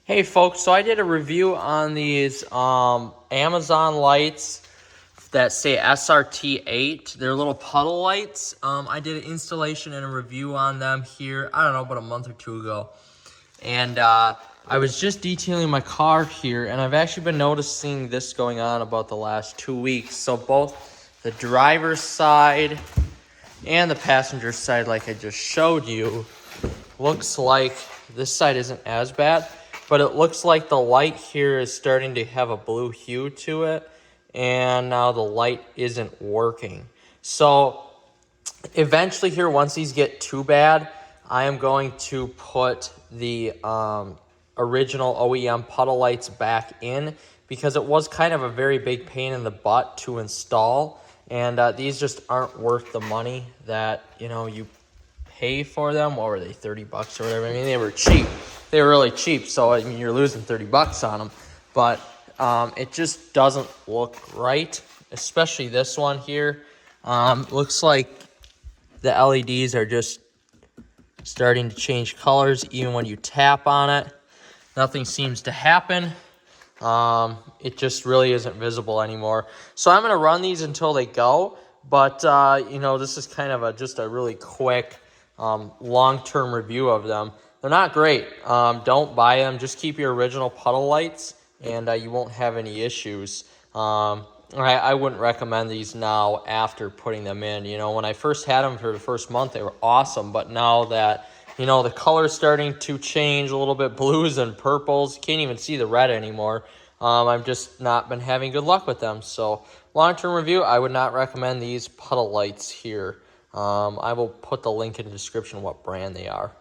Hey folks, so I did a review on these Amazon lights that say SRT8. They're little puddle lights. I did an installation and a review on them here, I don't know, about a month or two ago. And I was just detailing my car here, and I've actually been noticing this going on about the last 2 weeks. So both the driver's side and the passenger side, like I just showed you, looks like this side isn't as bad, but it looks like the light here is starting to have a blue hue to it, and now the light isn't working. So eventually here, once these get too bad, I am going to put the original OEM puddle lights back in, because it was kind of a very big pain in the butt to install, and these just aren't worth the money that you pay for them. What were they, 30 bucks or whatever? I mean, they were cheap. They were really cheap, so I mean, you're losing 30 bucks on them. But it just doesn't look right, especially this one here. Looks like the LEDs are just starting to change colors even when you tap on it. Nothing seems to happen. It just really isn't visible anymore. So I'm going to run these until they go. But, this is kind of just a really quick long-term review of them. They're not great. Don't buy them. Just keep your original puddle lights, and you won't have any issues. I wouldn't recommend these now after putting them in. When I first had them for the first month, they were awesome. But now that, the color's starting to change a little bit, blues and purples, you can't even see the red anymore. I've just not been having good luck with them. So long-term review, I would not recommend these puddle lights here. I will put the link in the description what brand they are.